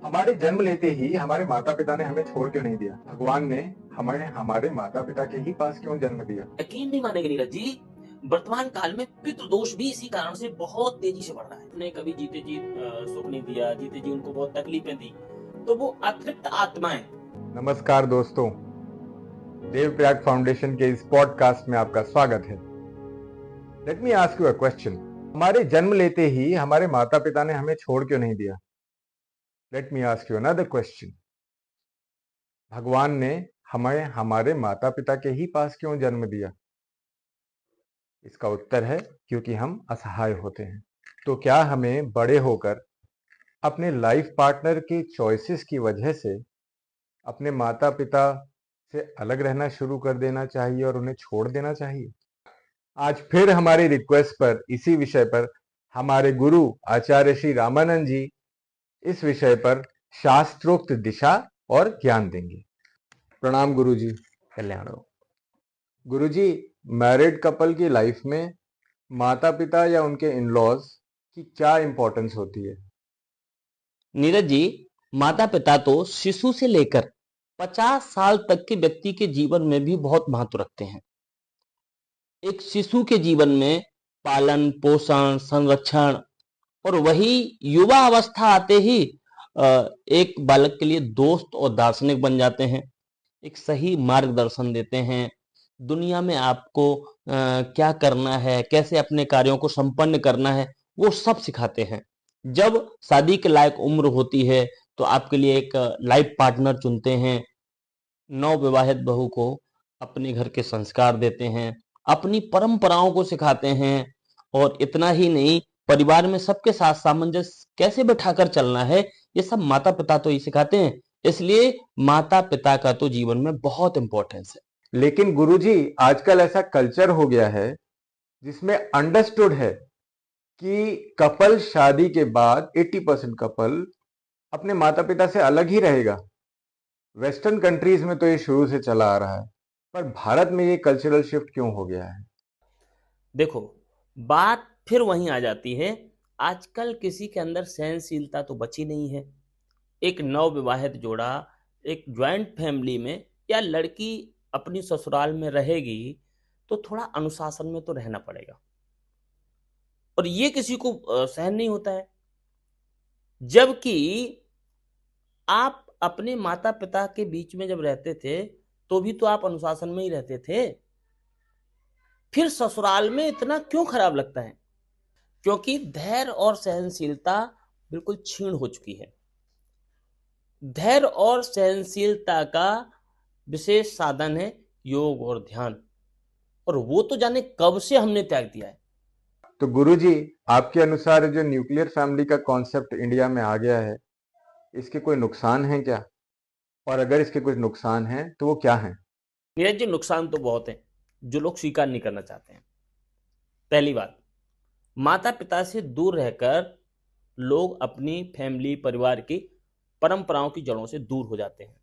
हमारे जन्म लेते ही हमारे माता पिता ने हमें छोड़ क्यों नहीं दिया? भगवान ने हमें हमारे माता पिता के ही पास क्यों जन्म दिया? यकीन नहीं मानेंगे नीरज जी, वर्तमान काल में पितृदोष भी इसी कारण से बहुत तेजी से बढ़ रहा है। उन्हें कभी जीते जी सुख नहीं दिया, जीते जी उनको बहुत तकलीफें दी, तो वो अतृप्त आत्माएं। नमस्कार दोस्तों, देवप्रयाग फाउंडेशन के इस पॉडकास्ट में आपका स्वागत है। Let me ask you a question. हमारे जन्म लेते ही हमारे माता पिता ने हमें छोड़ क्यों नहीं दिया? Let me ask you another question. भगवान ने हमें हमारे माता पिता के ही पास क्यों जन्म दिया? इसका उत्तर है क्योंकि हम असहाय होते हैं। तो क्या हमें बड़े होकर अपने लाइफ पार्टनर की चॉइसेस की वजह से अपने माता पिता से अलग रहना शुरू कर देना चाहिए और उन्हें छोड़ देना चाहिए? आज फिर हमारी रिक्वेस्ट पर इसी विषय पर हमारे गुरु आचार्य श्री रामानंद जी इस विषय पर शास्त्रोक्त दिशा और ज्ञान देंगे। प्रणाम गुरु जी। कल्याण हो। गुरु जी, मैरिड कपल की लाइफ में माता पिता या उनके इन लॉज की क्या इंपॉर्टेंस होती है? नीरज जी, माता पिता तो शिशु से लेकर 50 साल तक के व्यक्ति के जीवन में भी बहुत महत्व रखते हैं। एक शिशु के जीवन में पालन पोषण संरक्षण और वही युवा अवस्था आते ही एक बालक के लिए दोस्त और दार्शनिक बन जाते हैं। एक सही मार्गदर्शन देते हैं। दुनिया में आपको क्या करना है, कैसे अपने कार्यों को संपन्न करना है, वो सब सिखाते हैं। जब शादी के लायक उम्र होती है तो आपके लिए एक लाइफ पार्टनर चुनते हैं। नवविवाहित बहू को अपने घर के संस्कार देते हैं, अपनी परंपराओं को सिखाते हैं और इतना ही नहीं, परिवार में सबके साथ सामंजस्य कैसे बैठाकर चलना है, ये सब माता पिता तो ही सिखाते हैं। इसलिए माता पिता का तो जीवन में बहुत इंपॉर्टेंस है। लेकिन गुरुजी, आजकल ऐसा कल्चर हो गया है जिसमें अंडरस्टूड है कि कपल शादी के बाद 80% कपल अपने माता पिता से अलग ही रहेगा। वेस्टर्न कंट्रीज में तो ये शुरू से चला आ रहा है, पर भारत में ये कल्चरल शिफ्ट क्यों हो गया है? देखो, बात फिर वहीं आ जाती है। आजकल किसी के अंदर सहनशीलता तो बची नहीं है। एक नवविवाहित जोड़ा एक ज्वाइंट फैमिली में या लड़की अपनी ससुराल में रहेगी तो थोड़ा अनुशासन में तो रहना पड़ेगा, और ये किसी को सहन नहीं होता है। जबकि आप अपने माता पिता के बीच में जब रहते थे तो भी तो आप अनुशासन में ही रहते थे। फिर ससुराल में इतना क्यों खराब लगता है? क्योंकि धैर्य और सहनशीलता बिल्कुल क्षीण हो चुकी है। धैर्य और सहनशीलता का विशेष साधन है योग और ध्यान, और वो तो जाने कब से हमने त्याग दिया है। तो गुरुजी, आपके अनुसार जो न्यूक्लियर फैमिली का कॉन्सेप्ट इंडिया में आ गया है, इसके कोई नुकसान हैं क्या? और अगर इसके कुछ नुकसान हैं तो वो क्या हैं? नीरज जी, नुकसान तो बहुत है जो लोग स्वीकार नहीं करना चाहते हैं। पहली बात, माता पिता से दूर रहकर लोग अपनी फैमिली परिवार की परंपराओं की जड़ों से दूर हो जाते हैं।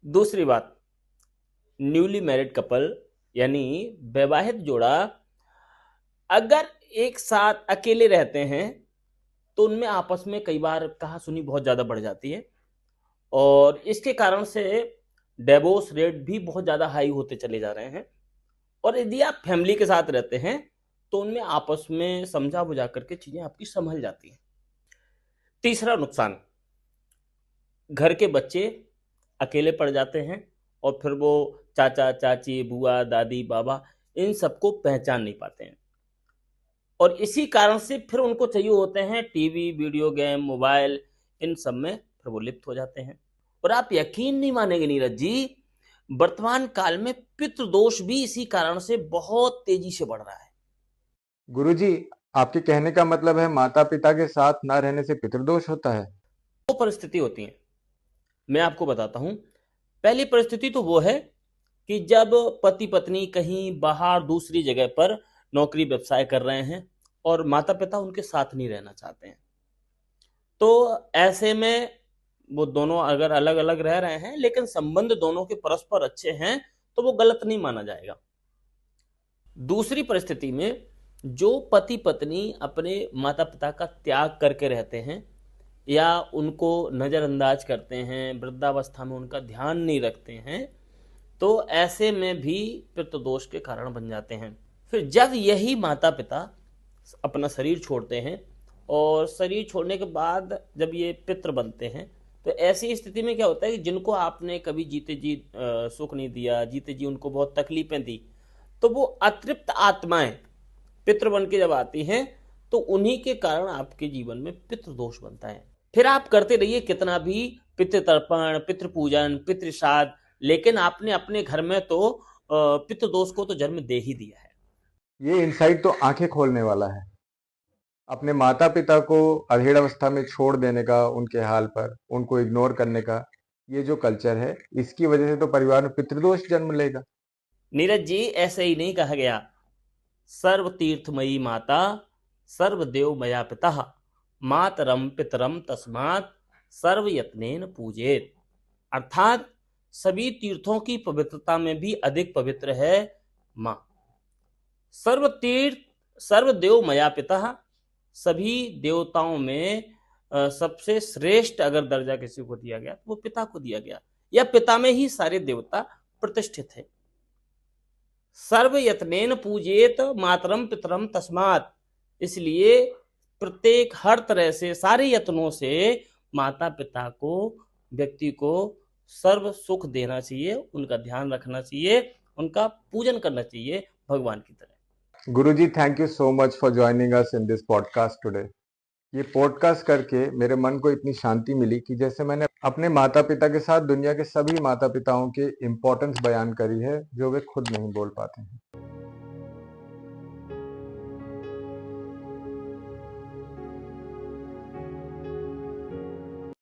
दूसरी बात, न्यूली मैरिड कपल यानी वैवाहित जोड़ा अगर एक साथ अकेले रहते हैं तो उनमें आपस में कई बार कहा सुनी बहुत ज़्यादा बढ़ जाती है, और इसके कारण से डिवोर्स रेट भी बहुत ज़्यादा हाई होते चले जा रहे हैं। और यदि आप फैमिली के साथ रहते हैं तो उनमें आपस में समझा बुझा करके चीज़ें आपकी संभल जाती हैं। तीसरा नुकसान, घर के बच्चे अकेले पड़ जाते हैं और फिर वो चाचा चाची बुआ दादी बाबा इन सबको पहचान नहीं पाते हैं, और इसी कारण से फिर उनको चाहिए होते हैं टीवी वीडियो गेम मोबाइल, इन सब में फिर वो लिप्त हो जाते हैं। और आप यकीन नहीं मानेंगे नीरज जी, वर्तमान काल में पितृदोष भी इसी कारण से बहुत तेजी से बढ़ रहा है। गुरुजी, आपके कहने का मतलब है माता पिता के साथ ना रहने से पितृदोष होता है? दो परिस्थिति होती है, मैं आपको बताता हूं। पहली परिस्थिति तो वो है कि जब पति पत्नी कहीं बाहर दूसरी जगह पर नौकरी व्यवसाय कर रहे हैं और माता पिता उनके साथ नहीं रहना चाहते हैं, तो ऐसे में वो दोनों अगर अलग अलग रह रहे हैं लेकिन संबंध दोनों के परस्पर अच्छे हैं तो वो गलत नहीं माना जाएगा। दूसरी परिस्थिति में जो पति पत्नी अपने माता पिता का त्याग करके रहते हैं या उनको नज़रअंदाज करते हैं, वृद्धावस्था में उनका ध्यान नहीं रखते हैं, तो ऐसे में भी पितृदोष के कारण बन जाते हैं। फिर जब यही माता पिता अपना शरीर छोड़ते हैं और शरीर छोड़ने के बाद जब ये पितृ बनते हैं, तो ऐसी स्थिति में क्या होता है कि जिनको आपने कभी जीते जी सुख नहीं दिया, जीते जी उनको बहुत तकलीफें दी, तो वो अतृप्त आत्माएं पितृ बन के जब आती हैं, तो उन्हीं के कारण आपके जीवन में पितृदोष बनता है। फिर आप करते रहिए कितना भी पितृतर्पण, पितृपूजन, पितृश्राद्ध, लेकिन आपने अपने घर में तो पितृदोष को तो जन्म दे ही दिया है। ये इंसाइट तो आंखें खोलने वाला है। अपने माता पिता को अधेड़ अवस्था में छोड़ देने का, उनके हाल पर उनको इग्नोर करने का ये जो कल्चर है, इसकी वजह से तो परिवार में पितृदोष जन्म लेगा। नीरज जी, ऐसे ही नहीं कहा गया, सर्व तीर्थमयी माता सर्वदेव मया पिता मातरम पितरम तस्मात् सर्व यत्नेन पूजेत। अर्थात सभी तीर्थों की पवित्रता में भी अधिक पवित्र है माँ। सर्व तीर्थ सर्वदेव मया पिता, सभी देवताओं में सबसे श्रेष्ठ अगर दर्जा किसी को दिया गया तो वो पिता को दिया गया, या पिता में ही सारे देवता प्रतिष्ठित है। सर्व यत्नेन पूजेत मातरम पितरम तस्मात्, इसलिए प्रत्येक हर तरह से सारे यत्नों से माता पिता को, व्यक्ति को सर्व सुख देना चाहिए, उनका ध्यान रखना चाहिए, उनका पूजन करना चाहिए भगवान की तरह। Guruji, thank you so much for joining us in this podcast today. ये पॉडकास्ट करके मेरे मन को इतनी शांति मिली कि जैसे मैंने अपने माता पिता के साथ दुनिया के सभी माता पिताओं के इम्पोर्टेंस बयान करी है, जो वे खुद नहीं बोल पाते हैं।